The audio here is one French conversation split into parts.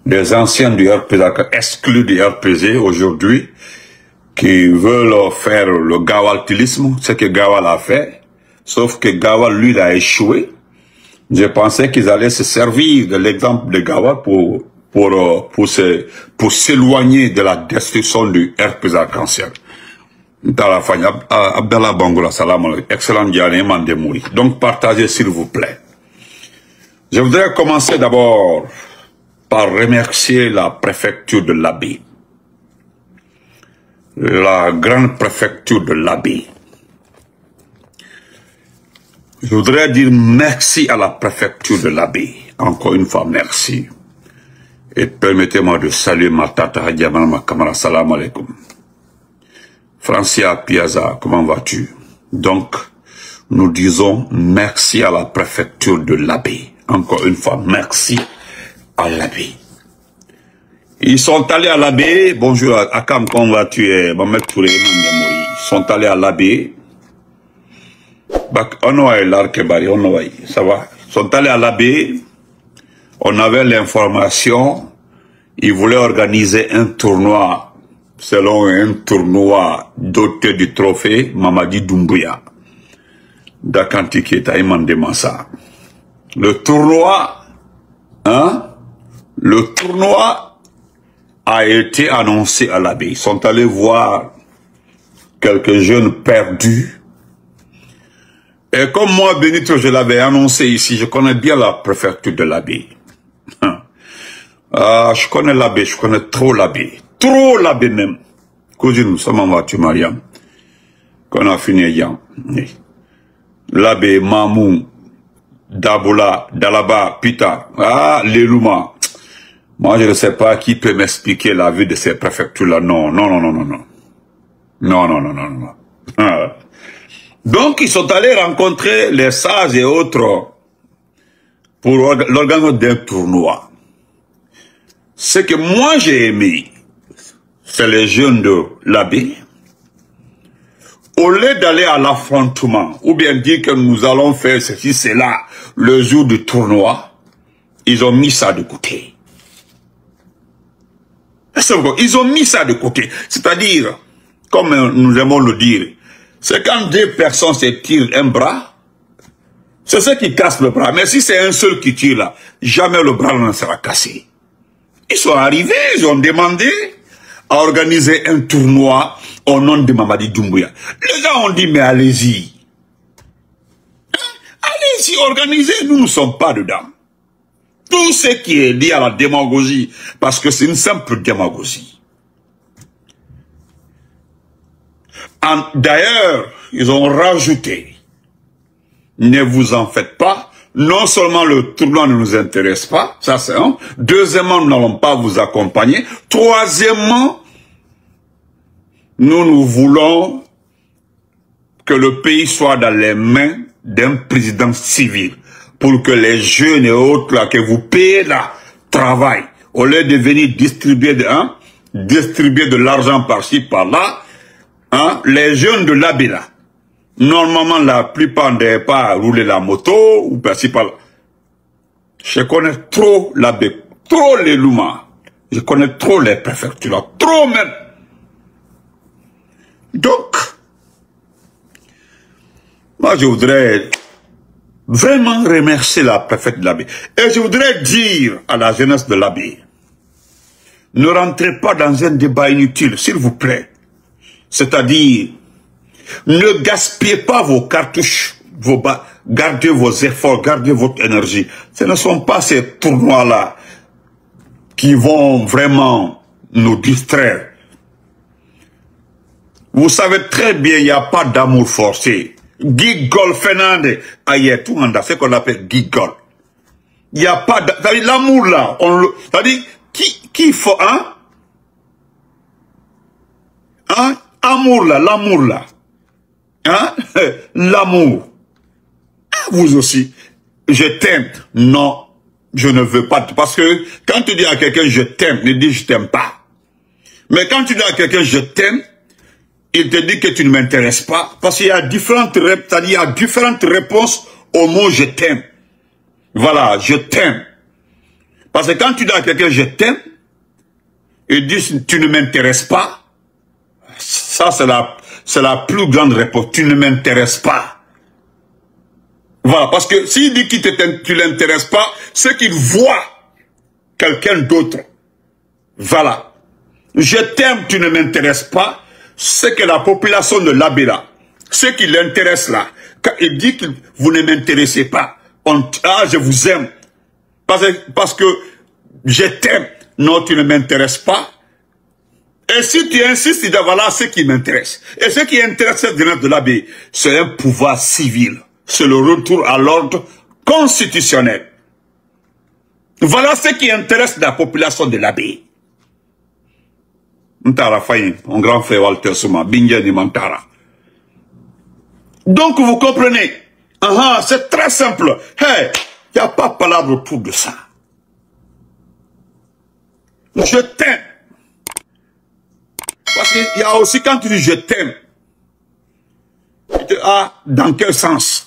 des anciens du RPZ, exclus du RPZ aujourd'hui, qui veulent faire le gawaltilisme, ce que Gawal a fait, sauf que Gawal, lui, il a échoué. Je pensais qu'ils allaient se servir de l'exemple de Gawal pour s'éloigner de la destruction du RPZ cancer. Abdallah Bangoula, salam alaikum, excellent dialogue, Mandemouri. Donc partagez s'il vous plaît. Je voudrais commencer d'abord par remercier la préfecture de l'Abbé. La grande préfecture de l'Abbé. Je voudrais dire merci à la préfecture de l'Abbé. Encore une fois, merci. Et permettez-moi de saluer ma tata Hadiamal Makamara, salam alaikum. Francia Piazza, comment vas-tu? Donc, nous disons merci à la préfecture de l'Abbé. Encore une fois, merci à l'Abbé. Ils sont allés à l'Abbé. Bonjour, Akam, comment vas-tu? Mohamed Touré, ils sont allés à l'Abbé. Ça va? Ils sont allés à l'Abbé. On avait l'information. Ils voulaient organiser un tournoi, selon un tournoi doté du trophée Mamadi Doumbouya. D'Akantiketa, Imandemassa. Le tournoi a été annoncé à l'Abbé. Ils sont allés voir quelques jeunes perdus. Et comme moi, Benito, je l'avais annoncé ici, je connais bien la préfecture de l'Abbé. Je connais l'Abbé, je connais trop l'Abbé. Trop l'Abbé même. Cousine, comment vas-tu, Mariam? Qu'on a fini hier. L'Abbé, Mamou, Daboula, Dalaba, Pita, Lelouma. Moi, je ne sais pas qui peut m'expliquer la vie de ces préfectures-là. Non. Donc, ils sont allés rencontrer les sages et autres pour l'organisation d'un tournoi. Ce que moi j'ai aimé, c'est les jeunes de l'Abbé. Au lieu d'aller à l'affrontement, ou bien dire que nous allons faire ceci, cela, le jour du tournoi, ils ont mis ça de côté. Ils ont mis ça de côté. C'est-à-dire, comme nous aimons le dire, c'est quand deux personnes se tirent un bras, c'est ceux qui cassent le bras. Mais si c'est un seul qui tire là, jamais le bras ne sera cassé. Ils sont arrivés, ils ont demandé à organiser un tournoi au nom de Mamadi Doumbouya. Les gens ont dit, mais allez-y. Allez-y, organisez, nous ne sommes pas dedans. Tout ce qui est lié à la démagogie, parce que c'est une simple démagogie. D'ailleurs, ils ont rajouté, ne vous en faites pas, non seulement le tournoi ne nous intéresse pas, ça c'est un. Deuxièmement, nous n'allons pas vous accompagner. Troisièmement, nous voulons que le pays soit dans les mains d'un président civil pour que les jeunes et autres là, que vous payez là, travaillent. Au lieu de venir distribuer de l'argent par-ci, par-là, les jeunes de l'Abbé là, normalement, la plupart n'avaient pas roulé la moto, ou par-ci, par-là. Je connais trop l'Abbé, trop les Louma. Je connais trop les préfectures, trop même. Donc, moi, je voudrais vraiment remercier la préfecture de l'Abbé. Et je voudrais dire à la jeunesse de l'Abbé, ne rentrez pas dans un débat inutile, s'il vous plaît. C'est-à-dire, ne gaspillez pas vos cartouches, gardez vos efforts, gardez votre énergie. Ce ne sont pas ces tournois-là qui vont vraiment nous distraire. Vous savez très bien, il n'y a pas d'amour forcé. Gigol Fernandez, aïe, tout le monde a ce qu'on appelle gigol. Il n'y a pas d'amour. L'amour là, c'est-à-dire, qui faut, amour là, l'amour là. L'amour. Vous aussi. Je t'aime. Non, je ne veux pas. Parce que quand tu dis à quelqu'un je t'aime, ne dis je t'aime pas. Mais quand tu dis à quelqu'un je t'aime, il te dit que tu ne m'intéresses pas. Parce qu'il y a différentes réponses au mot je t'aime. Voilà, je t'aime. Parce que quand tu dis à quelqu'un je t'aime, et dis tu ne m'intéresses pas, ça c'est la plus grande réponse. Tu ne m'intéresses pas. Voilà, parce que s'il dit que tu l'intéresses pas, c'est qu'il voit quelqu'un d'autre. Voilà. Je t'aime, tu ne m'intéresses pas, c'est que la population de l'Abéla, ce qui l'intéresse là, quand il dit que vous ne m'intéressez pas, je vous aime, parce que je t'aime, non, tu ne m'intéresses pas. Et si tu insistes, il dit, voilà ce qui m'intéresse. Et ce qui intéresse cette jeunesse de l'Abbé, c'est un pouvoir civil. C'est le retour à l'ordre constitutionnel. Voilà ce qui intéresse la population de l'Abbé. Ntara Fayin, mon grand frère Walter Souma, Bingeni Mantara. Donc vous comprenez, c'est très simple. Hey, il n'y a pas de palabre autour de ça. Je t'aime. Parce qu'il y a aussi quand tu dis je t'aime, dans quel sens?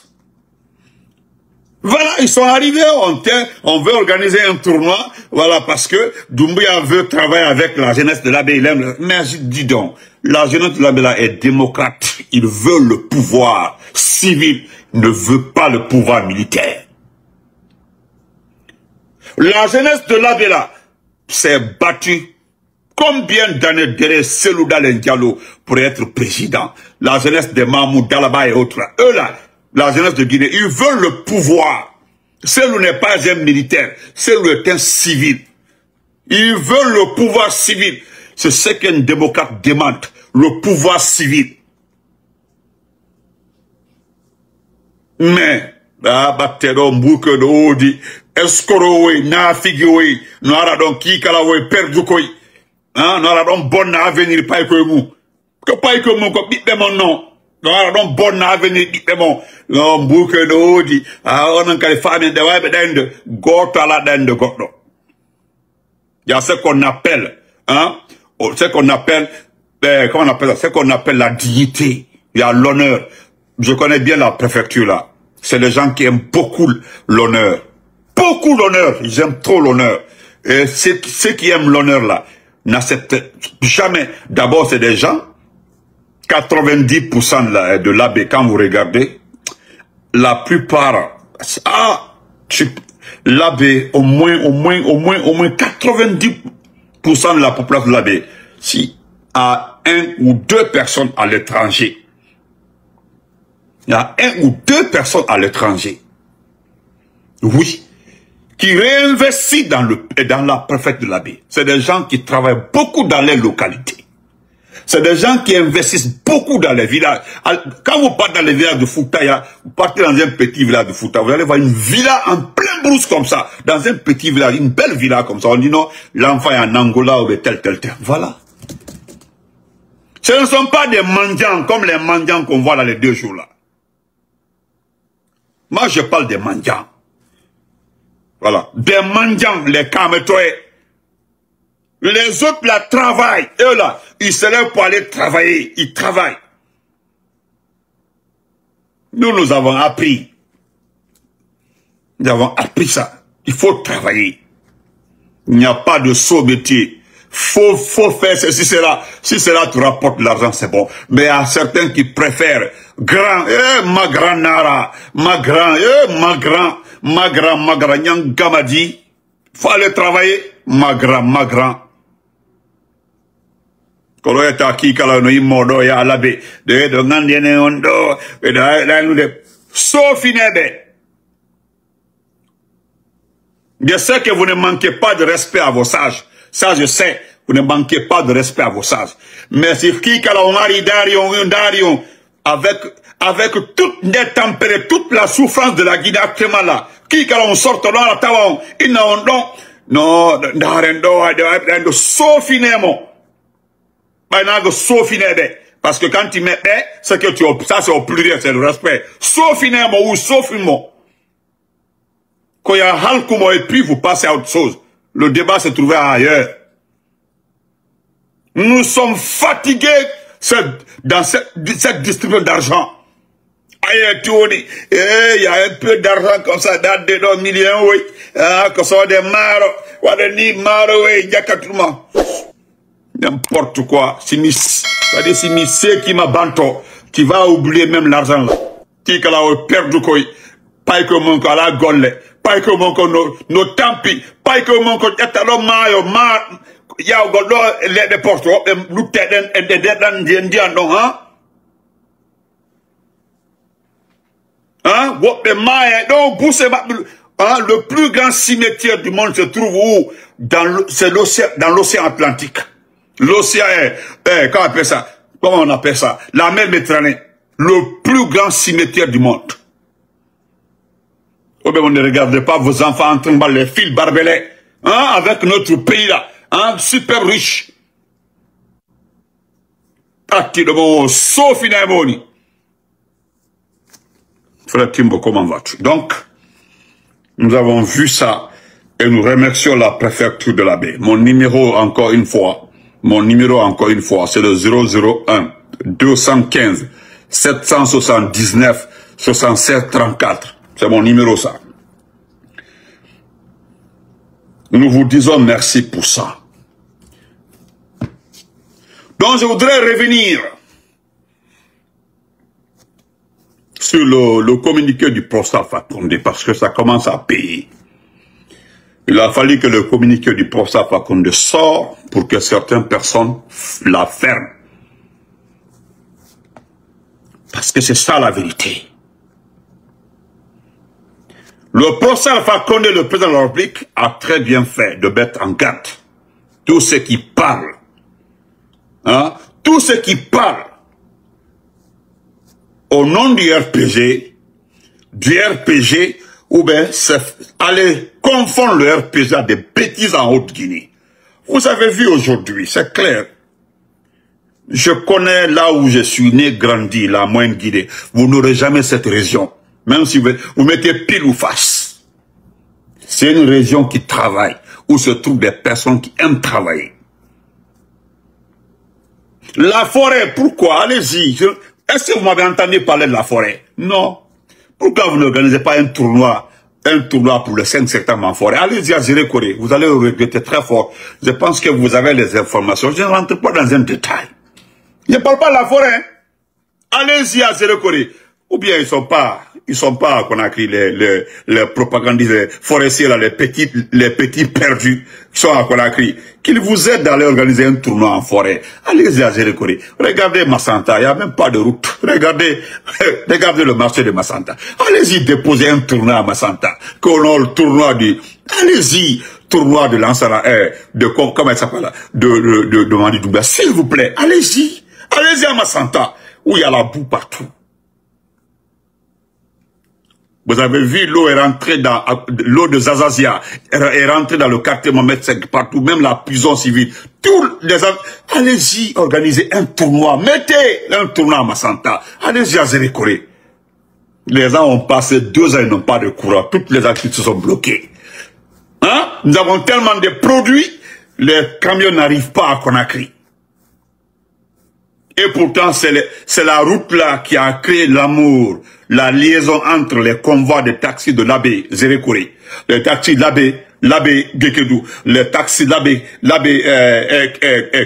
Voilà, ils sont arrivés, on veut organiser un tournoi, voilà, parce que Doumbouya veut travailler avec la jeunesse de l'Abbé. Mais dis donc, la jeunesse de l'Abbé est démocrate, il veut le pouvoir civil, il ne veut pas le pouvoir militaire. La jeunesse de l'Abbé s'est battue combien d'années derrière Selou Dalen Diallo pour être président. La jeunesse de Mahmoud Dalaba et autres, eux là, la jeunesse de Guinée, ils veulent le pouvoir. Selou n'est pas un militaire, Selou est un civil. Ils veulent le pouvoir civil. C'est ce qu'un démocrate demande, le pouvoir civil. Mais, batero mbouke de odi, escoro we, na figi we, noara don kikala we, perdu koi. Noara don bon avenir pa iko mou. Que pa iko mou, ko bit mon non. Noara don bon avenir bit mon. Non, mbouke de odi, on en kale famille de wabe dende, goto ala dende goto. Il y a ce qu'on appelle, ce qu'on appelle, comment on appelle ça? Ce qu'on appelle la dignité. Il y a l'honneur. Je connais bien la préfecture là. C'est des gens qui aiment beaucoup l'honneur. Beaucoup l'honneur. Ils aiment trop l'honneur. Et ceux qui aiment l'honneur là, n'acceptent jamais. D'abord, c'est des gens, 90% de l'Abbé, quand vous regardez, la plupart, l'Abbé, au moins 90% de la population de l'Abbé, si à 1 ou 2 personnes à l'étranger, il y a 1 ou 2 personnes à l'étranger, oui, qui réinvestissent dans la préfecture de l'Abbé. C'est des gens qui travaillent beaucoup dans les localités. C'est des gens qui investissent beaucoup dans les villages. Quand vous partez dans les villages de Fouta, vous partez dans un petit village de Fouta, vous allez voir une villa en plein brousse comme ça, dans un petit village, une belle villa comme ça. On dit non, l'enfant est en Angola ou tel. Voilà. Ce ne sont pas des mendiants comme les mendiants qu'on voit dans les 2 jours là. Moi, je parle des mendiants. Voilà. Des mendiants, les Kametoé. Les autres là travaillent. Eux là, ils se lèvent pour aller travailler. Ils travaillent. Nous avons appris. Nous avons appris ça. Il faut travailler. Il n'y a pas de saut métier. Faut faire ceci, cela. Si cela te rapporte l'argent, c'est bon. Mais il y a certains qui préfèrent grand, ma grand nara, ma grand, nyang gamadi. Faut aller travailler, ma grand. Kolo ya taki kala no imodo ya alabe de ngandene ondo da nous de sofinebe. Je sais que vous ne manquez pas de respect à vos sages. Ça je sais, vous ne manquez pas de respect à vos sages. Mais si qui kala ngari darion avec toute les tempérées, toute la souffrance de la Guinée actuellement là. Qui kala on sort dans la tawon, ina on non darendo sofinemo. Parce que quand tu mets c'est que ça c'est au pluriel, c'est le respect. Sofinemo ou sofimo. Quand il y a halkumo et puis vous passez à autre chose. Le débat se trouvait ailleurs. Nous sommes fatigués dans cette distribution d'argent. Il y a un peu d'argent comme ça, dans des millions, oui. Comme ça, des mares. Wadani Maroé, Yakatuma. N'importe quoi. C'est-à-dire, si c'est qui m'a banto, qui va oublier même l'argent là. Qui va perdre quoi. Pas que mon cas la golle. Pas que mon cas no tampi. Pas que mon cas yatalo mayo ma. Ya godo les portes. Nous t'aidons et des non hein. Hein? Donc, le plus grand cimetière du monde se trouve où? C'est dans l'océan Atlantique. L'océan comment on appelle ça? Comment on appelle ça? La mer Méditerranée. Le plus grand cimetière du monde. Oh, ben, on ne regardez pas vos enfants en train de les fils barbelés. Hein? Avec notre pays là. Hein? Super riche. Pratiquement, sauf une harmonie. Frère Timbo, comment vas-tu? Donc, nous avons vu ça et nous remercions la préfecture de la baie. Mon numéro, encore une fois, c'est le 001 215 779 67 34. C'est mon numéro, ça. Nous vous disons merci pour ça. Donc, je voudrais revenir sur le communiqué du professeur Alpha Condé, parce que ça commence à payer. Il a fallu que le communiqué du professeur Alpha Condé sorte pour que certaines personnes la ferment. Parce que c'est ça la vérité. Le professeur Alpha Condé, le président de la République, a très bien fait de mettre en garde tous ceux qui parlent. Hein? Tous ceux qui parlent au nom du RPG, ou bien aller confondre le RPG à des bêtises en Haute-Guinée. Vous avez vu aujourd'hui, c'est clair. Je connais là où je suis né, grandi, la moyenne Guinée. Vous n'aurez jamais cette région, même si vous mettez pile ou face. C'est une région qui travaille, où se trouvent des personnes qui aiment travailler. La forêt, pourquoi? Allez-y. Est-ce que vous m'avez entendu parler de la forêt? Non. Pourquoi vous n'organisez pas un tournoi pour le 5 septembre en forêt? Allez-y à Zérékoré, vous allez regretter très fort. Je pense que vous avez les informations. Je ne rentre pas dans un détail. Je ne parle pas de la forêt. Hein? Allez-y à Zérékoré. Ou bien ils sont pas, qu'on a écrit les propagandistes forestiers, là, les petits perdus, qui sont à Conakry, qu'ils vous aident à aller organiser un tournoi en forêt. Allez-y à Zérékoré. Regardez Massanta, il n'y a même pas de route. Regardez le marché de Massanta. Allez-y déposer un tournoi à Massanta. Qu'on a le tournoi allez-y, tournoi de Lansana, comment elle s'appelle là, de Mandi Doumbia. S'il vous plaît, allez-y. Allez-y à Massanta, où il y a la boue partout. Vous avez vu, l'eau est rentrée dans, l'eau de Zazazia est rentrée dans le quartier Mohamed V partout, même la prison civile. Allez-y, organisez un tournoi. Mettez un tournoi à Massanta. Allez-y à Zérékoré. Les gens ont passé 2 ans, ils n'ont pas de courant. Toutes les activités sont bloquées. Hein? Nous avons tellement de produits, les camions n'arrivent pas à Conakry. Et pourtant, c'est la route là qui a créé l'amour, la liaison entre les convois de taxis de l'abbé Zérékoré, les taxis de l'abbé Gekedou, les taxis de l'abbé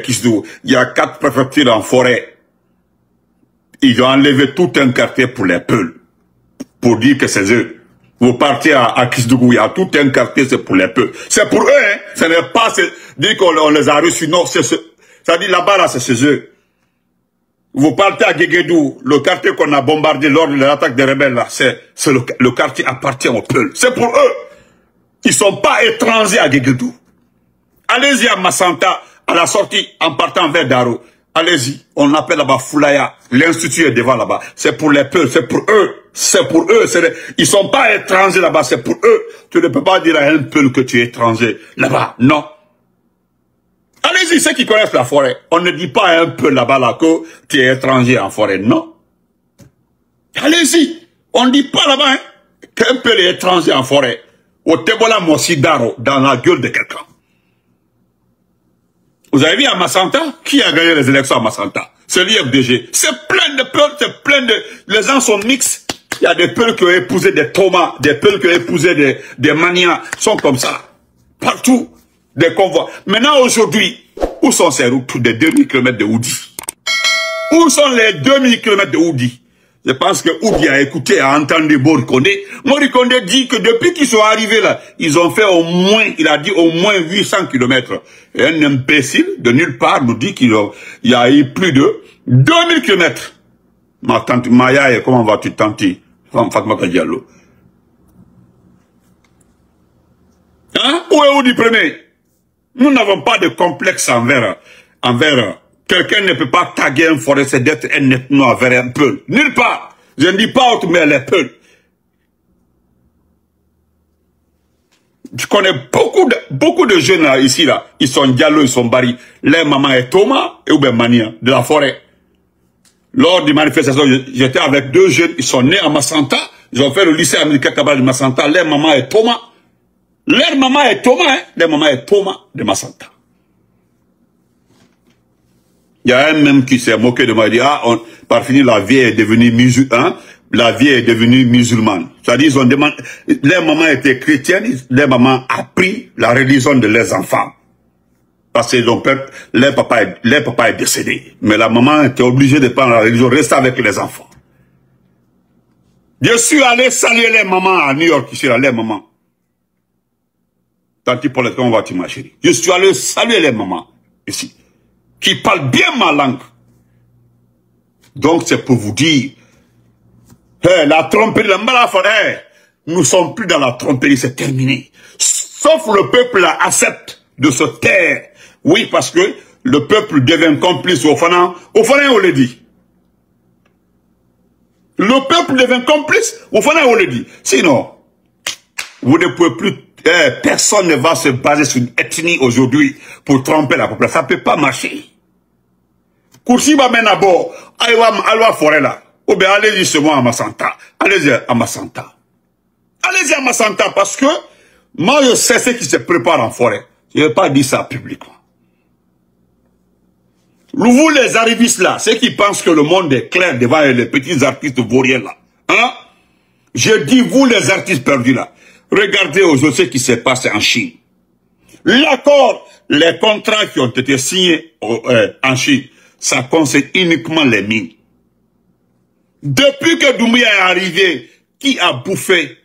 Kisdou. Il y a 4 préfectures en forêt. Ils ont enlevé tout un quartier pour les Peuls, pour dire que c'est eux. Vous partez à Kisdougou, il y a tout un quartier, c'est pour les Peuls. C'est pour eux, hein. Ce n'est pas dire qu'on les a reçus, non, ça dit là-bas, là, c'est eux. Vous partez à Guéguédou, le quartier qu'on a bombardé lors de l'attaque des rebelles, là, le quartier appartient aux Peuls. C'est pour eux. Ils sont pas étrangers à Guéguédou. Allez-y à Massanta, à la sortie, en partant vers Daro. Allez-y. On appelle là-bas Foulaya. L'institut est devant là-bas. C'est pour les Peuls, c'est pour eux. C'est pour eux. Ils sont pas étrangers là-bas, c'est pour eux. Tu ne peux pas dire à un Peul que tu es étranger là-bas. Non. Allez-y, ceux qui connaissent la forêt. On ne dit pas à un peu là-bas là que tu es étranger en forêt, non. Allez-y. On ne dit pas là-bas hein, qu'un peu est étranger en forêt. Au Tebola Mossidaro, dans la gueule de quelqu'un. Vous avez vu à Massanta, qui a gagné les élections à Massanta? C'est l'IFDG. C'est plein de peuls, c'est plein de... Les gens sont mixtes. Il y a des peuls qui ont épousé des Thomas, des peuls qui ont épousé des manias. Ils sont comme ça. Partout. des convois. Maintenant, aujourd'hui, où sont ces routes des 2000 km de Oudi? Où sont les 2000 km de Oudi? Je pense que Oudi a écouté, a entendu Morikondé. Morikondé dit que depuis qu'ils sont arrivés là, ils ont fait au moins, il a dit au moins 800 km. Et un imbécile de nulle part nous dit qu'il y a eu plus de 2000 km. Ma tante Maya, comment vas-tu, tante Fatmata Diallo? Hein? Où est Oudi premier? Nous n'avons pas de complexe envers quelqu'un ne peut pas taguer un forestier d'être un ethno envers un peuple. Nulle part. Je ne dis pas autre, mais les peuples. Je connais beaucoup de jeunes là, ici, là. Ils sont Diallo, ils sont Bari. Leur maman est Thomas et Oubé Mania, de la forêt. Lors des manifestations, j'étais avec 2 jeunes, ils sont nés à Massanta. Ils ont fait le lycée américain Cabral de Massanta. Leur maman est Thomas. Leur maman est Thomas, hein. Leur maman est Thomas de Massanta. Il y a un même qui s'est moqué de moi, il dit, ah, par finir, la vie est devenue musulmane, la vie est devenue musulmane. C'est-à-dire, ils ont demandé, leur maman était chrétienne, leur maman a pris la religion de leurs enfants. Parce que leur papa est décédé. Mais la maman était obligée de prendre la religion, rester avec les enfants. Je suis allé saluer les mamans à New York, ici, là, les mamans. Tanti Paulette, comment vas-tu, ma chérie? Je suis allé saluer les mamans, ici, qui parlent bien ma langue. Donc, c'est pour vous dire, hey, la tromperie, nous ne sommes plus dans la tromperie, c'est terminé. Sauf le peuple accepte de se taire. Oui, parce que le peuple devient complice au Fana. Au Fana, on le dit. Le peuple devient complice au Fana, on le dit. Sinon, vous ne pouvez plus, personne ne va se baser sur une ethnie aujourd'hui pour tromper la population. Ça ne peut pas marcher. Koursi va mettre à bord, allez forêt là. Ou bien allez-y seulement à Massanta. Allez-y à Massanta. Allez-y à Massanta parce que moi je sais ce qui se prépare en forêt. Je ne vais pas dire ça publiquement. Vous les arrivistes là, ceux qui pensent que le monde est clair devant les petits artistes vauriens là. Hein? Je dis vous les artistes perdus là. Regardez aujourd'hui ce qui s'est passé en Chine. L'accord, les contrats qui ont été signés en Chine, ça concerne uniquement les mines. Depuis que Doumbouya est arrivé, qui a bouffé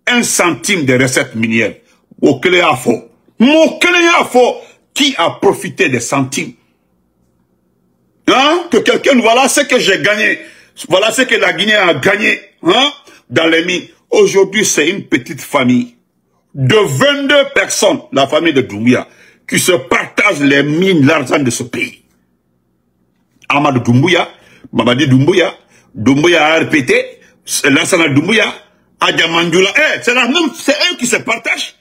1 centime de recettes minières? Mokele-Afo. Mokele-Afo, qui a profité des centimes? Hein? Que quelqu'un, voilà ce que j'ai gagné. Voilà ce que la Guinée a gagné, hein? Dans les mines. Aujourd'hui, c'est une petite famille de 22 personnes, la famille de Doumbouya, qui se partagent les mines, l'argent de ce pays. Amadou Doumbouya, Mamadi Doumbouya, Doumbouya RPT, Lassana Doumbouya, Adja Mandioula, c'est la même, c'est eux qui se partagent.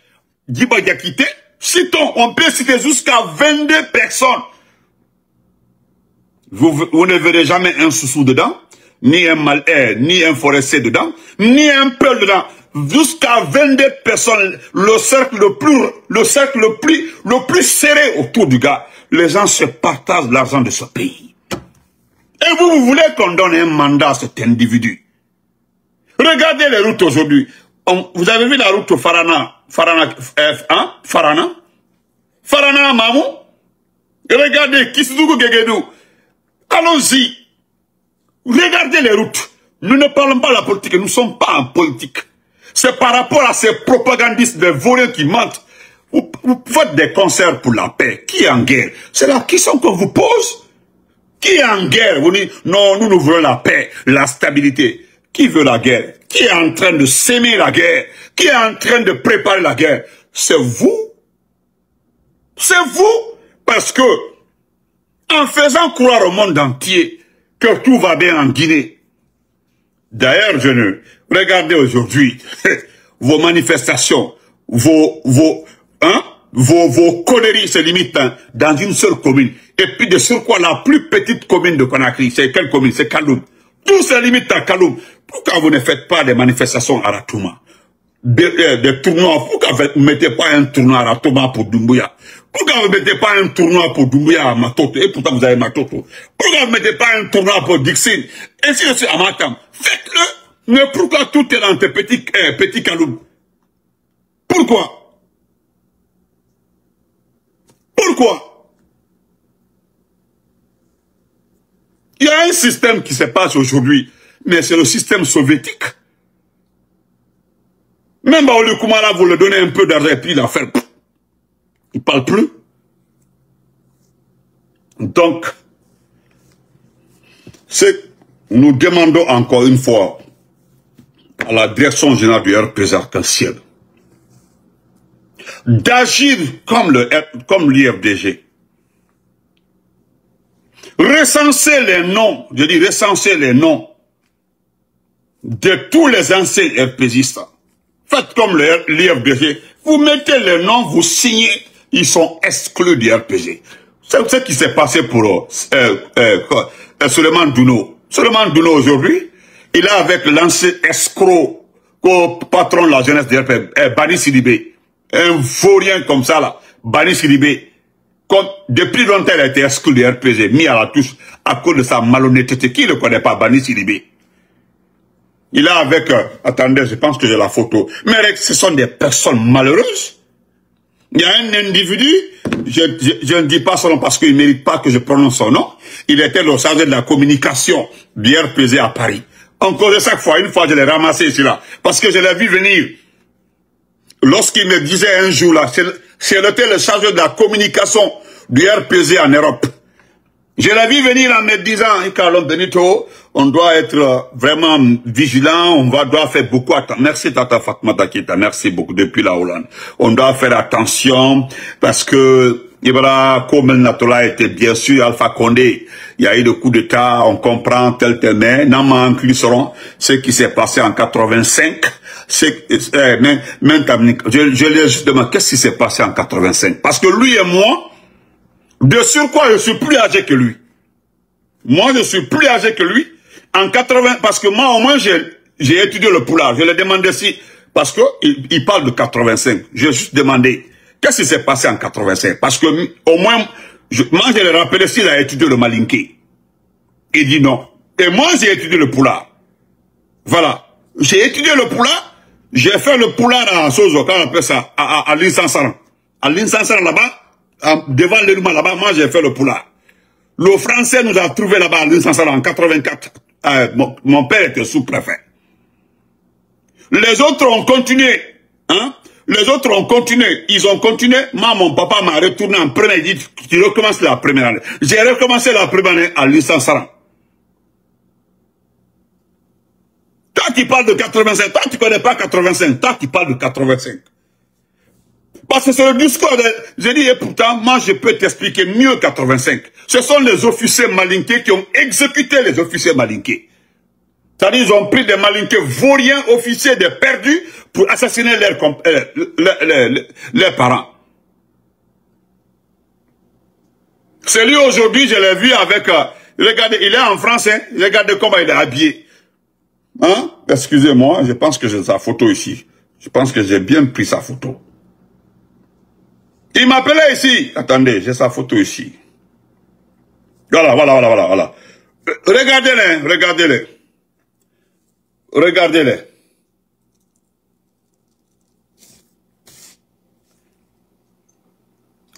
Djiba Diakité, citons, on peut citer jusqu'à 22 personnes. Vous ne verrez jamais un soussou dedans, ni un forestier dedans, ni un peul dedans. Jusqu'à 22 personnes, le cercle le plus serré autour du gars. Les gens se partagent l'argent de ce pays. Et vous voulez qu'on donne un mandat à cet individu. Regardez les routes aujourd'hui. Vous avez vu la route Farana Mamou? Regardez Kisugu Gegedou. Allons-y. Regardez les routes. Nous ne parlons pas de la politique. Nous ne sommes pas en politique. C'est par rapport à ces propagandistes de voleurs qui mentent. Vous faites des concerts pour la paix. Qui est en guerre? C'est la question qu'on vous pose. Qui est en guerre? Vous dites, non, nous voulons la paix, la stabilité. Qui veut la guerre? Qui est en train de s'aimer la guerre? Qui est en train de préparer la guerre? C'est vous. C'est vous. Parce que, en faisant croire au monde entier que tout va bien en Guinée. D'ailleurs, regardez aujourd'hui vos manifestations, vos conneries se limitent dans une seule commune. Et puis de surcroît, la plus petite commune de Conakry, c'est quelle commune? C'est Kaloum. Tout se limite à Kaloum. Pourquoi vous ne faites pas des manifestations à Ratouma? Des tournois, pourquoi vous ne mettez pas un tournoi à Ratouma pour Doumbouya? Pourquoi vous ne mettez pas un tournoi pour Doumbouya à Matoto? Et pourtant vous avez Matoto. Pourquoi vous ne mettez pas un tournoi pour Dixine? Et si je suis à Matam, faites-le. Mais pourquoi tout est dans tes petits Kaloum? Pourquoi? Pourquoi? Il y a un système qui se passe aujourd'hui, mais c'est le système soviétique. Même Baouli Koumara, vous le donnez un peu d'argent et puis il a fait. Il ne parle plus. Donc, nous demandons encore une fois à la direction générale du RPZ Arc-en-Ciel d'agir comme l'IFDG. Recenser les noms, je dis recenser les noms de tous les anciens RPZistes. Faites comme l'IFDG. Vous mettez les noms, vous signez, ils sont exclus du RPG. C'est ce qui s'est passé pour Suleiman Douno. Suleiman Douno aujourd'hui, il est avec l'ancien escroc, patron de la jeunesse du RPG, Bani Sidibé. Un vaurien comme ça là, Bani Sidibé. Depuis longtemps, il a été exclu du RPG, mis à la touche à cause de sa malhonnêteté. Qui ne connaît pas Bani Sidibé? Il est avec, attendez, je pense que j'ai la photo. Mais ce sont des personnes malheureuses. Il y a un individu, je ne dis pas son nom parce qu'il ne mérite pas que je prononce son nom. Il était le chargé de la communication du RPZ à Paris. Encore de chaque fois, une fois je l'ai ramassé ici là. Parce que je l'ai vu venir. Lorsqu'il me disait un jour là, c'était le chargé de la communication du RPZ en Europe. Je l'ai vu venir en me disant, Carlo Benito, on doit être vraiment vigilant, on doit faire beaucoup attention. Merci Tata Fatmata Keita, merci beaucoup depuis la Hollande. On doit faire attention parce que, et voilà, comme el Natola était bien sûr Alpha Condé, il y a eu des coups d'État, on comprend tel, mais Nama incluseront ce qui s'est passé en 85. Je l'ai juste demandé, qu'est-ce qui s'est passé en 85? Parce que lui et moi, de surcroît, je suis plus âgé que lui. Moi, je suis plus âgé que lui. En 80, parce que moi, au moins, j'ai étudié le poulard. Je l'ai demandé si, parce que il parle de 85. J'ai juste demandé, qu'est-ce qui s'est passé en 85? Parce que, au moins, moi, je l'ai rappelé s'il a étudié le malinké. Il dit non. Et moi, j'ai étudié le poulard. Voilà. J'ai étudié le poulard. J'ai fait le poulard à Sozo, quand on appelle ça, à l'Insansaran. À l'Insansaran, là-bas, devant l'élément là-bas, moi j'ai fait le poulard. Le français nous a trouvé là-bas à l'Insansaran en 84. Mon père était sous-préfet. Les autres ont continué. Hein? Les autres ont continué. Ils ont continué. Moi, mon papa m'a retourné en première. Il dit, tu recommences la première année. J'ai recommencé la première année à l'Insansaran. Toi qui parles de 85, toi tu connais pas 85, toi qui parles de 85. Parce que c'est le discours de... J'ai dit, et pourtant, moi je peux t'expliquer mieux 85. Ce sont les officiers malinqués qui ont exécuté les officiers malinqués. C'est-à-dire, ils ont pris des malinqués vauriens, officiers, des perdus, pour assassiner leurs parents. C'est lui aujourd'hui, je l'ai vu avec... regardez, il est en France, hein, regardez comment il est habillé. Hein? Excusez-moi, je pense que j'ai sa photo ici. Je pense que j'ai bien pris sa photo. Il m'appelait ici. Attendez, j'ai sa photo ici. Voilà. Regardez-les, regardez-les. Regardez-les.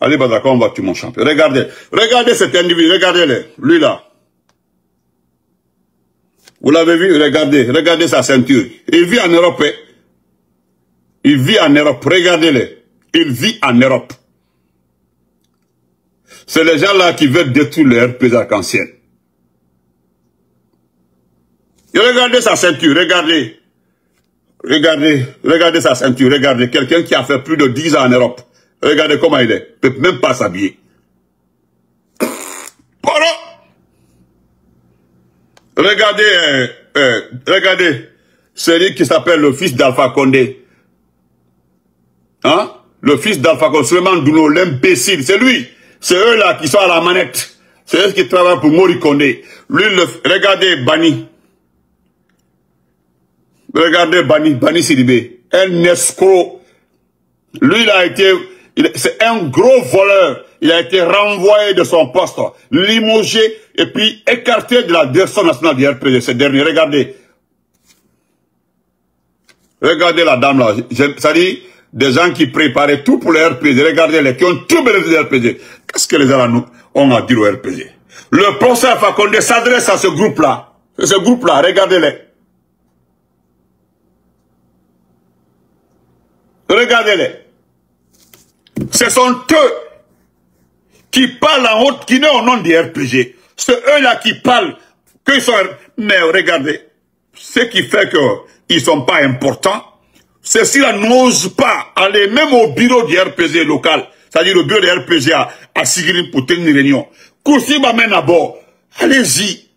Allez, Badaka, on va tuer mon champion. Regardez. Regardez cet individu, regardez-le. Lui là. Vous l'avez vu, regardez sa ceinture. Il vit en Europe. Hein? Il vit en Europe, regardez-le. Il vit en Europe. C'est les gens là qui veulent détruire le RPZ Arc-en-Ciel. Regardez sa ceinture, regardez. Regardez sa ceinture, regardez. Quelqu'un qui a fait plus de 10 ans en Europe. Regardez comment il est. Il ne peut même pas s'habiller. Voilà. Regardez, celui qui s'appelle le fils d'Alpha Condé. Hein? Le fils d'Alpha Condé, Suleiman Douno, l'imbécile, c'est lui. C'est eux là qui sont à la manette. C'est eux qui travaillent pour Mori Condé. Lui, regardez Bani. Regardez Bani Sidibé. Un escroc. Lui, c'est un gros voleur. Il a été renvoyé de son poste, limogé et puis écarté de la direction nationale du RPG. Ce dernier, regardez. Regardez la dame là. C'est-à-dire des gens qui préparaient tout pour le RPG. Regardez-les, qui ont tout bénéficié du RPG. Qu'est-ce que les gens ont à dire au RPG? Le professeur Alpha Condé s'adresse à ce groupe-là. Ce groupe-là, regardez-les. Regardez-les. Ce sont eux qui parlent en haute, qui n'est au nom du RPG. C'est eux-là qui parlent. Que sont... Mais regardez, ce qui fait qu'ils ne sont pas importants, ceux-là n'osent pas aller même au bureau du RPG local, c'est-à-dire le bureau du RPG à Sigiri pour tenir une réunion. Koursi m'amène à bord. Allez-y.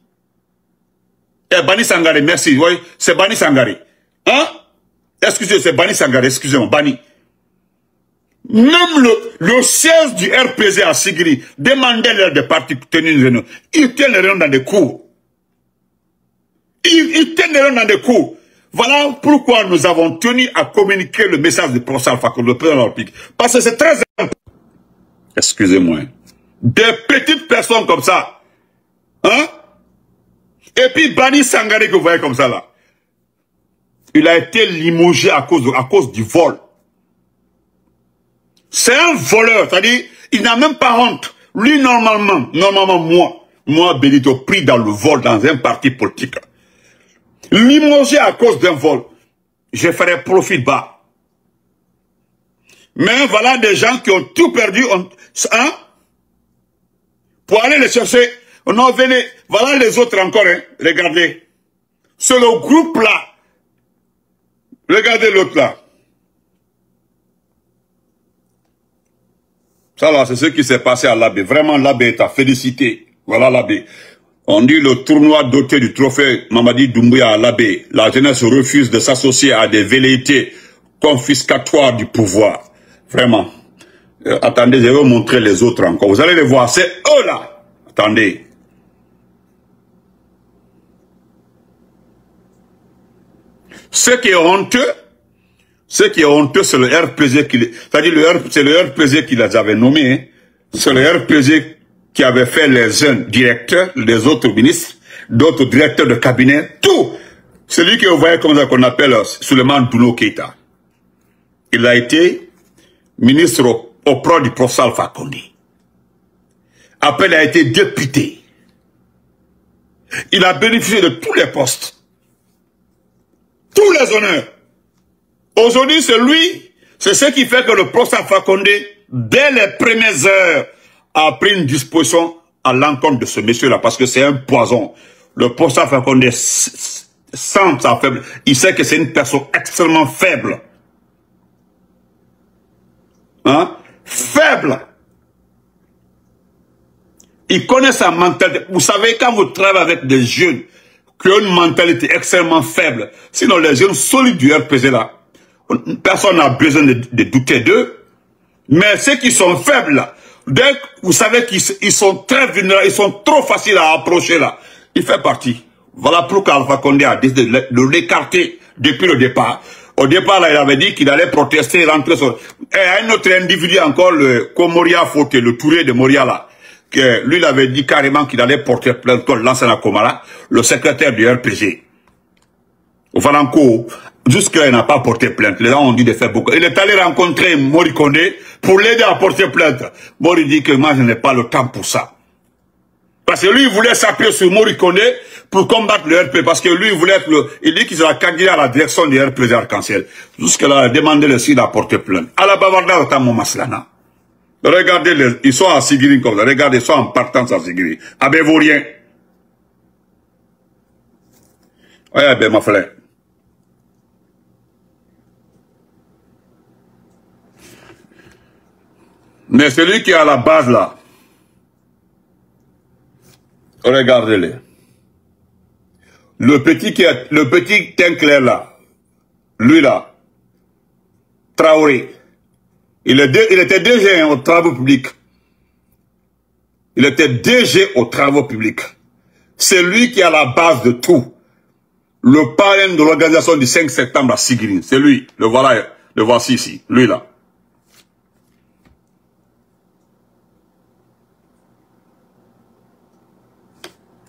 Eh, Bani Sangare, merci. Oui, c'est Bani Sangare. Hein? Excusez, c'est Bani Sangare, excusez-moi, Bani. Même le siège du RPG à Sigiri demandait leur de partir pour tenir une réunion. Ils tiennent les réunions dans des cours. Ils tiennent les réunions dans des cours. Voilà pourquoi nous avons tenu à communiquer le message du professeur Alpha Condé, le président de la République. Parce que c'est très important. Excusez-moi. Des petites personnes comme ça. Hein? Et puis Bani Sangare que vous voyez comme ça là. Il a été limogé à cause du vol. C'est un voleur, c'est-à-dire, il n'a même pas honte. Lui, normalement, moi, Benito, pris dans le vol dans un parti politique. Limogé à cause d'un vol. Je ferai profit bas. Mais voilà des gens qui ont tout perdu, hein? Pour aller les chercher. Non, venez. Voilà les autres encore, hein. Regardez. C'est le groupe là. Regardez l'autre là. Ça là, c'est ce qui s'est passé à l'Abbé. Vraiment, l'Abbé est à féliciter. Voilà l'Abbé. On dit le tournoi doté du trophée Mamadi Doumbouya à l'Abbé. La jeunesse refuse de s'associer à des velléités confiscatoires du pouvoir. Vraiment. Attendez, je vais vous montrer les autres encore. Vous allez les voir. C'est eux là. Attendez. Ce qui est honteux, c'est le RPG c'est-à-dire c'est le RPG qui les avait nommés. Hein. C'est le RPG qui avait fait les uns directeurs, les autres ministres, d'autres directeurs de cabinet, tout. Celui que vous voyez comme ça qu'on appelle Souleymane Douno Keita. Il a été ministre auprès du professeur Alpha Condé. Après, il a été député. Il a bénéficié de tous les postes. Tous les honneurs. Aujourd'hui, c'est lui, c'est ce qui fait que le professeur Alpha Condé, dès les premières heures, a pris une disposition à l'encontre de ce monsieur-là, parce que c'est un poison. Le professeur Alpha Condé sent sa faiblesse. Il sait que c'est une personne extrêmement faible. Hein? Faible. Il connaît sa mentalité. Vous savez, quand vous travaillez avec des jeunes qui ont une mentalité extrêmement faible, sinon les jeunes solides du RPG là, personne n'a besoin de douter d'eux. Mais ceux qui sont faibles là, dès que vous savez qu'ils sont très vulnérables, ils sont trop faciles à approcher là, il fait partie. Voilà pourquoi Alpha Condé a décidé de l'écarter depuis le départ. Au départ, là, il avait dit qu'il allait protester, rentrer sur... Et un autre individu encore, le Komoria Foté, le Touré de Moria là, que lui, il avait dit carrément qu'il allait porter plainte contre l'ancien Komara, le secrétaire du RPG. Au Falanco, jusque-là, il n'a pas porté plainte. Les gens ont dit de faire beaucoup. Il est allé rencontrer Mori Kondé pour l'aider à porter plainte. Mori dit que moi, je n'ai pas le temps pour ça. Parce que lui, il voulait s'appuyer sur Mori Kondé pour combattre le RP. Parce que lui, il voulait être il dit qu'il sera candidat à la direction du RPG Arc-en-Ciel. Jusque-là, il a demandé le site à porter plainte. À la bavarda, au Maslana. Regardez, ils sont à Sigiri comme ça. Regardez, ils sont en partance à Sigiri. Abévorien. Ouais, ben, ma frère. Mais celui qui est à la base là, regardez-les. Le petit teint clair là, lui là, Traoré, il était DG aux travaux publics. Il était DG aux travaux publics. C'est lui qui est à la base de tout. Le parrain de l'organisation du 5 septembre à Sigiri, c'est lui. Le voilà, le voici ici, lui là.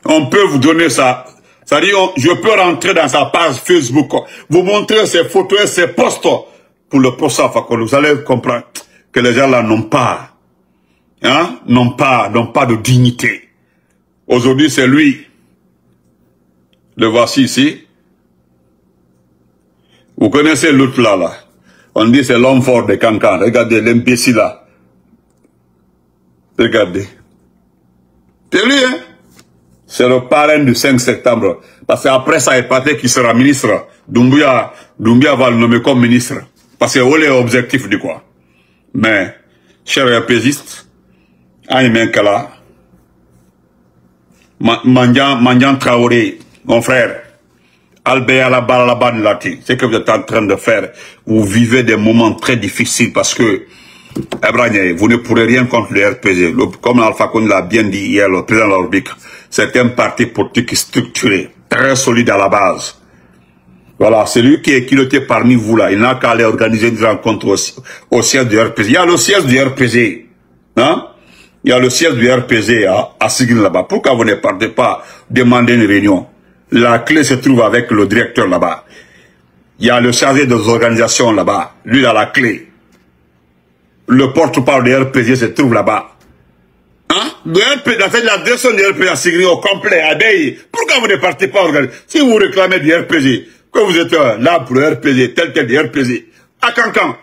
On peut vous donner ça. C'est-à-dire, je peux rentrer dans sa page Facebook, vous montrer ses photos et ses posts pour le professeur Alpha Condé. Vous allez comprendre que les gens là n'ont pas. hein, n'ont pas de dignité. Aujourd'hui, c'est lui. Le voici ici. Vous connaissez l'autre là. On dit c'est l'homme fort de Cancan. Regardez l'imbécile là. Regardez. C'est lui, hein. C'est le parrain du 5 septembre. Parce qu'après ça, il paraît qu'il sera ministre. Doumbouya va le nommer comme ministre. Parce que c'est l'objectif de quoi. Mais, cher RPGiste, Aïmen Kala, Mandian Traoré, mon frère, Albert Alabalaba de Lati, ce que vous êtes en train de faire, vous vivez des moments très difficiles parce que, Ebrahim, vous ne pourrez rien contre le RPG. Comme Alpha Condé l'a bien dit hier, le président Lorbic, c'est un parti politique structuré, très solide à la base. Voilà, c'est lui qui est piloté parmi vous là. Il n'a qu'à aller organiser une rencontre au siège du RPG. Il y a le siège du RPG. Hein? Il y a le siège du RPG à Sigil là-bas. Pourquoi vous ne partez pas demander une réunion? La clé se trouve avec le directeur là-bas. Il y a le chargé des organisations là-bas. Lui, il a la clé. Le porte-parole du RPG se trouve là-bas. Hein? La direction du RPG à Sigil au complet, à Dey. Pourquoi vous ne partez pas organiser? Si vous réclamez du RPG, que vous êtes là pour le RPG, tel du RPG, à Cancan,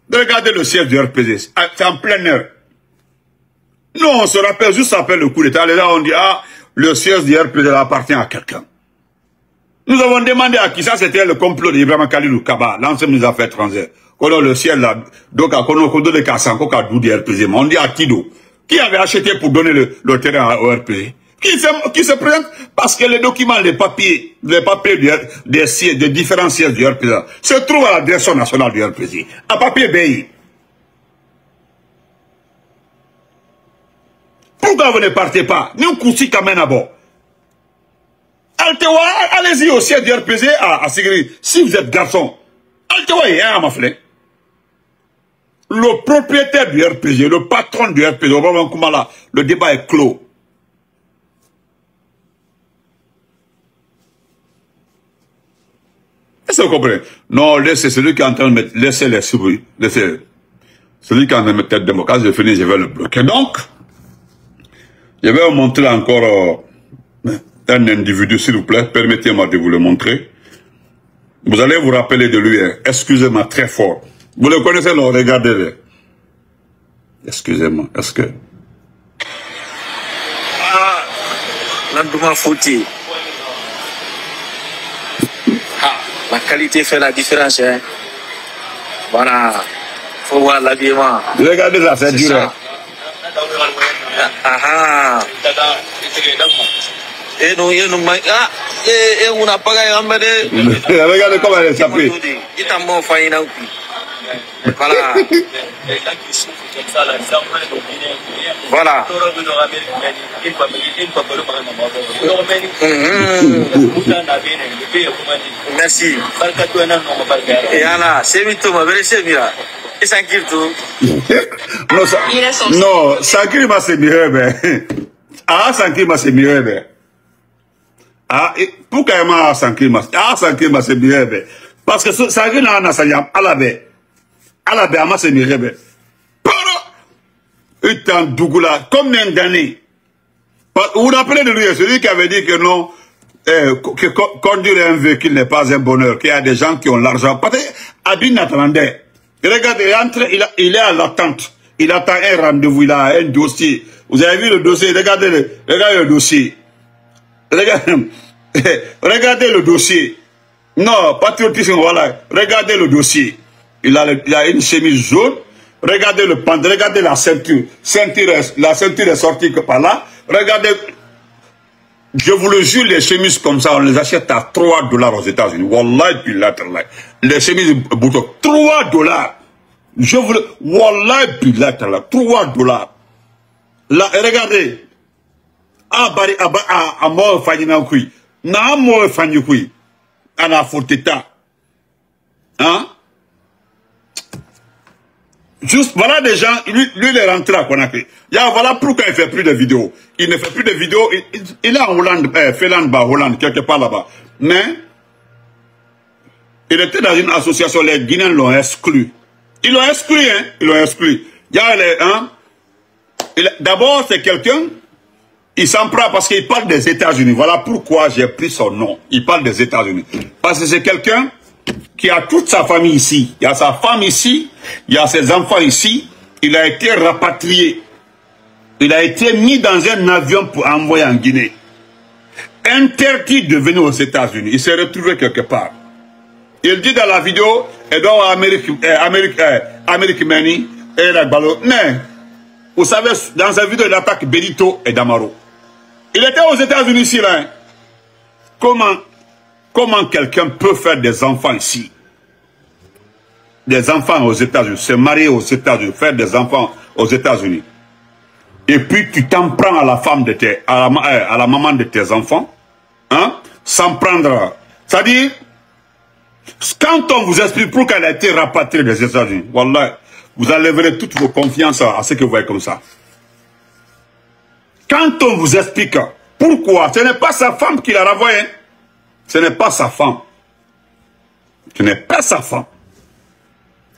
regardez le siège du RPG, c'est en plein air. Nous, on se rappelle juste après le coup d'État, là on dit, ah, le siège du RPG appartient à quelqu'un. Nous avons demandé à qui ça, c'était le complot d'Ibrahim Khalilou Kaba, l'ancien ministre des Affaires étrangères. Qu'on a le ciel là, donc à Kono de Kassanko, à Dou du RPG. On dit à Kido, qui avait acheté pour donner le terrain au RPG? Qui se présente parce que les documents, les papiers des différents sièges du RPG se trouvent à la direction nationale du RPG. À papier BI. Pourquoi vous ne partez pas? Nous coussi quand même à bord. Allez-y au siège du RPG à Sigri. Si vous êtes garçon, le propriétaire du RPG, le patron du RPG, le débat est clos. Est-ce que vous comprenez? Non, laissez celui qui est en train de mettre, laissez les souris, laissez celui qui est en train de mettre tête démocrate, je finis, je vais le bloquer. Donc, je vais vous montrer encore un individu, s'il vous plaît, permettez-moi de vous le montrer. Vous allez vous rappeler de lui, hein. Excusez-moi très fort. Vous le connaissez, non? Regardez-le. Excusez-moi, est-ce que... Ah, l'endroit foutu. La qualité fait la différence, hein. Voilà. Faut voir l'habillement. Regardez la ceinture. Ah. Et nous, ah, et on n'a pas gagné. Regardez comment elle est sapée. Il t'a mort, failli n'a voilà. Voilà. Merci. Et Anna, c'est vite, ma belle, c'est bien. Et Sankir tout. Non, Sankir m'a c'est mieux, ben. Ah, Sankir m'a c'est mieux, ben. Ah, pourquoi il m'a Sankir m'a c'est mieux, ben. Parce que Sankir n'a pas sayam, à la baie. À la baie, c'est mieux, ben. Il t'en dougoula, combien d'années? Vous vous rappelez de lui, celui qui avait dit que non, que conduire un véhicule n'est pas un bonheur, qu'il y a des gens qui ont l'argent. Parce que Abin attendait. Regardez, il est à l'attente. Il attend un rendez-vous, il a un dossier. Vous avez vu le dossier? Regardez le dossier. Regardez le dossier. Non, patriotisme, voilà. Regardez le dossier. Il a une chemise jaune. Regardez le pantalon, regardez la ceinture. La ceinture est sortie que par là. Regardez. Je vous le jure, les chemises comme ça, on les achète à $3 aux États-Unis. Wallahi billahi. Les chemises bouton, $3. Je vous le... Wallahi billahi. $3. Là, regardez. À moi, Fanyina Kui. Na moi, Fanyina Kui. Ana Forteta. Hein? Juste, voilà des gens, lui il est rentré à Conakry. Voilà pourquoi il ne fait plus de vidéos. Il ne fait plus de vidéos. Il est en Hollande, Hollande, quelque part là-bas. Mais, il était dans une association, les Guinéens l'ont exclu. Ils l'ont exclu, hein. Ils l'ont exclu. Il y a les, hein. D'abord, c'est quelqu'un, il s'en prend parce qu'il parle des États-Unis. Voilà pourquoi j'ai pris son nom. Il parle des États-Unis. Parce que c'est quelqu'un qui a toute sa famille ici. Il y a sa femme ici, il y a ses enfants ici. Il a été rapatrié. Il a été mis dans un avion pour envoyer en Guinée. Interdit de venir aux États-Unis. Il s'est retrouvé quelque part. Il dit dans la vidéo, Amérique Meni et la Balo. Mais, vous savez, dans sa vidéo, il attaque Benito et Damaro. Il était aux États-Unis ici, là. Comment quelqu'un peut faire des enfants ici? Des enfants aux États-Unis, se marier aux États-Unis, faire des enfants aux États-Unis. Et puis tu t'en prends à la femme de à la maman de tes enfants, hein, sans prendre. C'est-à-dire, quand on vous explique pourquoi elle a été rapatriée des États-Unis, wallah, vous enlèverez toute vos confiances à ce que vous voyez comme ça. Quand on vous explique pourquoi, ce n'est pas sa femme qui l'a renvoyée. Ce n'est pas sa femme. Ce n'est pas sa femme.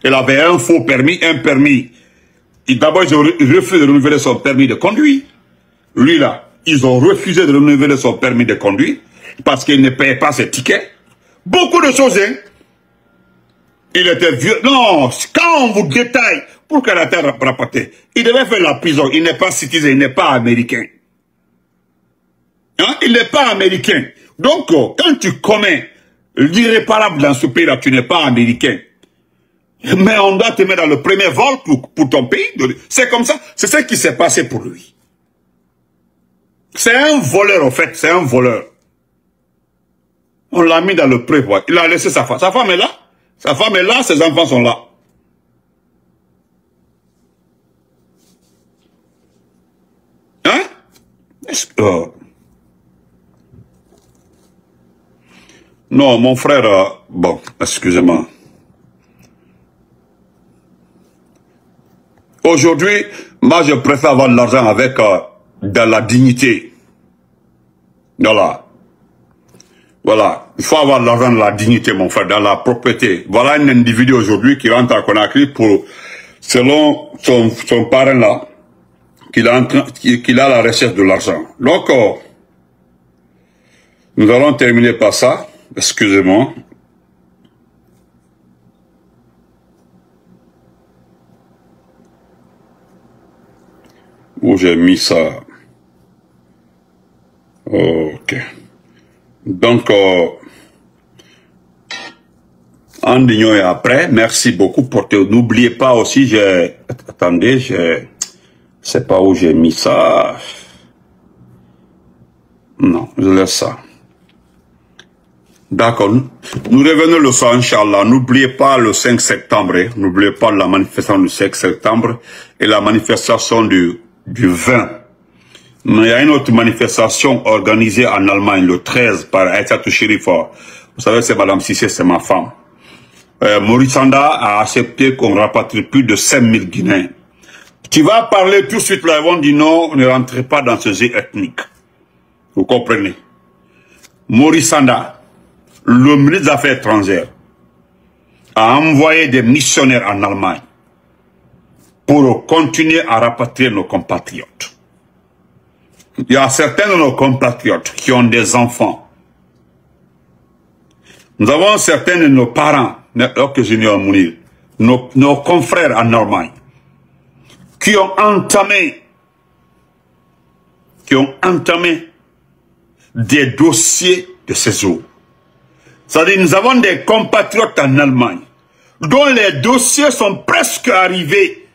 Elle avait un faux permis, un permis. D'abord, ils ont refusé de renouveler son permis de conduire. Lui, là, ils ont refusé de renouveler son permis de conduire parce qu'il ne payait pas ses tickets. Beaucoup de choses, hein. Il était vieux. Non, quand on vous détaille, pourquoi il a été rapatrié? Il devait faire la prison. Il n'est pas citoyen, il n'est pas américain. Hein? Il n'est pas américain. Donc, quand tu commets l'irréparable dans ce pays-là, tu n'es pas américain. Mais on doit te mettre dans le premier vol pour ton pays. C'est comme ça. C'est ce qui s'est passé pour lui. C'est un voleur, en fait. C'est un voleur. On l'a mis dans le pré-vol. Il a laissé sa femme. Sa femme est là. Sa femme est là. Ses enfants sont là. Hein? Non, mon frère... bon, excusez-moi. Aujourd'hui, moi, je préfère avoir de l'argent avec de la dignité. Voilà. Voilà. Il faut avoir de l'argent, de la dignité, mon frère, dans la propriété. Voilà un individu aujourd'hui qui rentre à Conakry pour, selon son parrain là, qu'il a la recherche de l'argent. Donc, nous allons terminer par ça. Excusez-moi. Où j'ai mis ça? Ok. Donc, en dignon et après, merci beaucoup pour n'oubliez pas aussi, attendez, je sais pas où j'ai mis ça. Non, je laisse ça. D'accord. Nous revenons le soir, Inch'Allah. N'oubliez pas le 5 septembre. N'oubliez pas la manifestation du 5 septembre et la manifestation du 20. Mais il y a une autre manifestation organisée en Allemagne le 13 par Aïssatou Chérif. Vous savez, c'est Madame Cissé, c'est ma femme. Maurice Sanda a accepté qu'on rapatrie plus de 5000 Guinéens. Tu vas parler tout de suite là, ils vont dire non, ne rentrez pas dans ce jeu ethnique. Vous comprenez? Maurice Sanda, le ministre des Affaires étrangères, a envoyé des missionnaires en Allemagne pour continuer à rapatrier nos compatriotes. Il y a certains de nos compatriotes qui ont des enfants. Nous avons certains de nos parents, nos confrères en Allemagne, qui ont entamé des dossiers de séjour. C'est-à-dire, nous avons des compatriotes en Allemagne dont les dossiers sont presque arrivés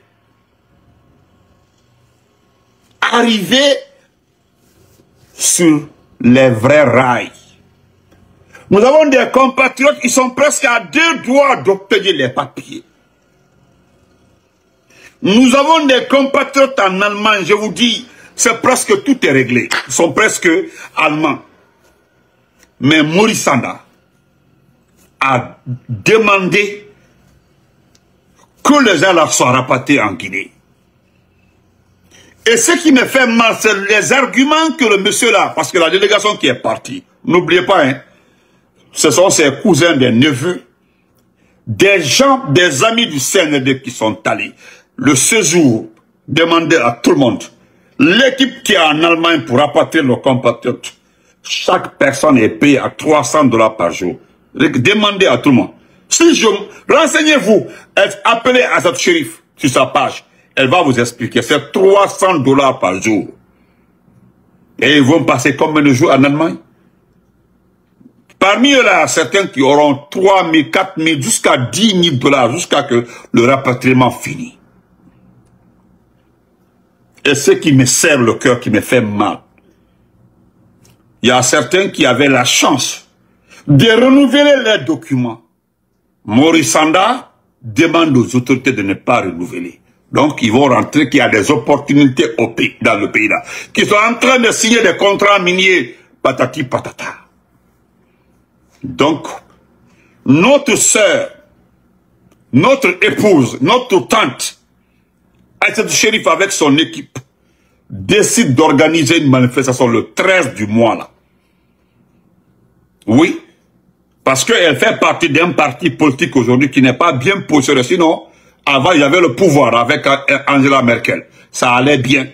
sur les vrais rails. Nous avons des compatriotes qui sont presque à 2 doigts d'obtenir les papiers. Nous avons des compatriotes en Allemagne, je vous dis, c'est presque tout est réglé. Ils sont presque allemands. Mais Maurice Sanda a demandé que les gens là soient rapatriés en Guinée. Et ce qui me fait mal, c'est les arguments que le monsieur là, parce que la délégation qui est partie, n'oubliez pas, hein, ce sont ses cousins, des neveux, des gens, des amis du CND qui sont allés. Le séjour demandait à tout le monde L'équipe qui est en Allemagne pour rapatrier nos compatriotes, chaque personne est payée à $300 par jour. Demandez à tout le monde. Renseignez-vous, appelez Azad Sherif sur sa page. Elle va vous expliquer. C'est $300 par jour. Et ils vont passer combien de jours en Allemagne? Parmi eux, là, certains qui auront 3 000, 4 000, jusqu'à $10 000, jusqu'à que le rapatriement finisse. Et ce qui me serre le cœur, qui me fait mal. Il y a certains qui avaient la chance de renouveler leurs documents. Maurice Sanda demande aux autorités de ne pas renouveler. Donc, ils vont rentrer, qu'il y a des opportunités dans le pays là. Qui sont en train de signer des contrats miniers, patati patata. Donc, notre sœur, notre épouse, notre tante, Aïssatou Chérif avec son équipe, décide d'organiser une manifestation le 13 du mois là. Oui, parce qu'elle fait partie d'un parti politique aujourd'hui qui n'est pas bien positionné. Sinon, avant il y avait le pouvoir avec Angela Merkel. Ça allait bien.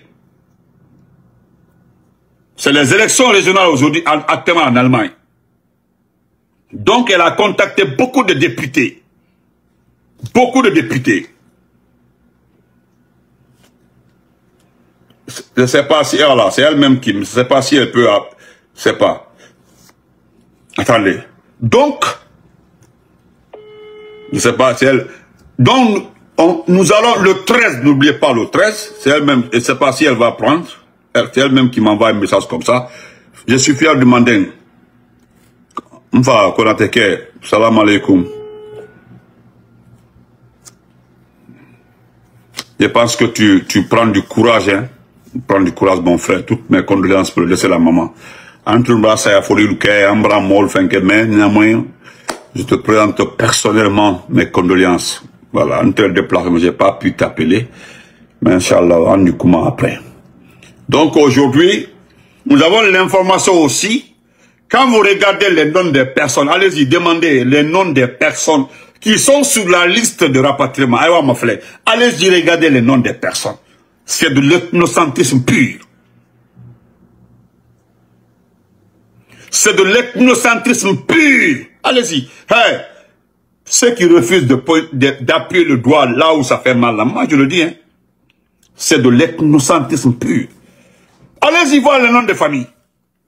C'est les élections régionales aujourd'hui actuellement en Allemagne. Donc elle a contacté beaucoup de députés. Beaucoup de députés. Je ne sais pas si elle là, c'est elle-même qui, je ne sais pas si elle peut, je ne sais pas. Attendez. Donc, je ne sais pas si elle, donc, nous allons le 13, n'oubliez pas le 13, c'est elle-même, je ne sais pas si elle va prendre, c'est elle-même qui m'envoie un message comme ça. Je suis fier de demander, salam alaikum. Je pense que tu prends du courage, hein. Prends du courage, mon frère. Toutes mes condoléances pour laisser la maman. Entre le bras, je te présente personnellement mes condoléances. Voilà, en tel déplacement, j'ai pas pu t'appeler. Mais Inch'Allah, on du comment après. Donc aujourd'hui, nous avons l'information aussi. Quand vous regardez les noms des personnes, allez-y, demandez les noms des personnes qui sont sur la liste de rapatriement. Allez-y, regardez les noms des personnes. C'est de l'ethnocentrisme pur. C'est de l'ethnocentrisme pur. Allez-y. Hey, ceux qui refusent d'appuyer le doigt là où ça fait mal, là, moi je le dis, hein, c'est de l'ethnocentrisme pur. Allez-y voir le nom de famille.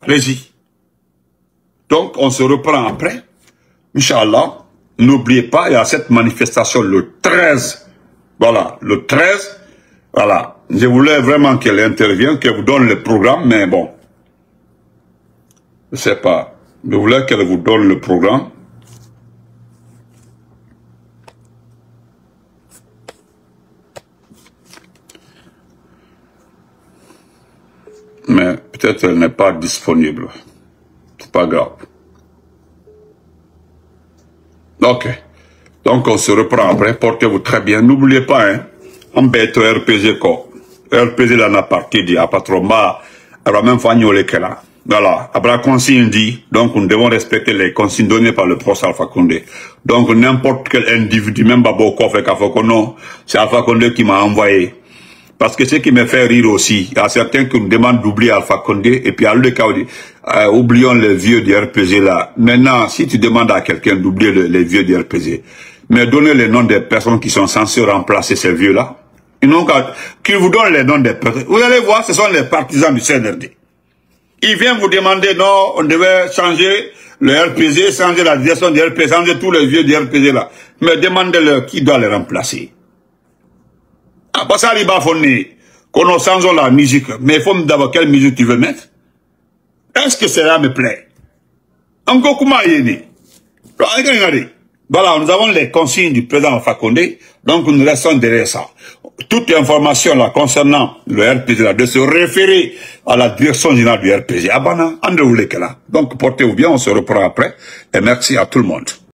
Allez-y. Donc, on se reprend après. Inch'Allah, n'oubliez pas, il y a cette manifestation le 13. Voilà, le 13. Voilà. Je voulais vraiment qu'elle intervienne, qu'elle vous donne le programme, mais bon. Je ne sais pas. Je voulais qu'elle vous donne le programme. Mais peut-être elle n'est pas disponible. C'est pas grave. Ok. Donc on se reprend après. Portez-vous très bien. N'oubliez pas, hein. On bête RPG quoi. RPG là n'a parti dit à Patromba. Elle va même faire que là. Voilà. Après la consigne dit. Donc nous devons respecter les consignes données par le professeur Alpha Condé. Donc n'importe quel individu, même Babo Kofe Kafokono, c'est Alpha Condé qui m'a envoyé. Parce que ce qui me fait rire aussi, il y a certains qui nous demandent d'oublier Alpha Condé, et puis à le cas, oublions les vieux du RPG là. Maintenant, si tu demandes à quelqu'un d'oublier les vieux du RPG, mais donnez les noms des personnes qui sont censées remplacer ces vieux là, qu'ils vous donnent les noms des personnes. Vous allez voir, ce sont les partisans du CNRD. Ils viennent vous demander, non, on devait changer le RPG, changer la direction du RPG, changer tous les vieux du RPG là. Mais demandez-leur qui doit les remplacer. Ah, parce que ça, qu'on a changé la musique, mais il faut me dire quelle musique tu veux mettre. Est-ce que cela me plaît? Encore comment il est? Regardez. Voilà, nous avons les consignes du président Alpha Condé, donc nous restons derrière ça. Toute information là concernant le RPG là, de se référer à la direction générale du RPG. Abana, André Oulekela. Donc portez-vous bien, on se reprend après. Et merci à tout le monde.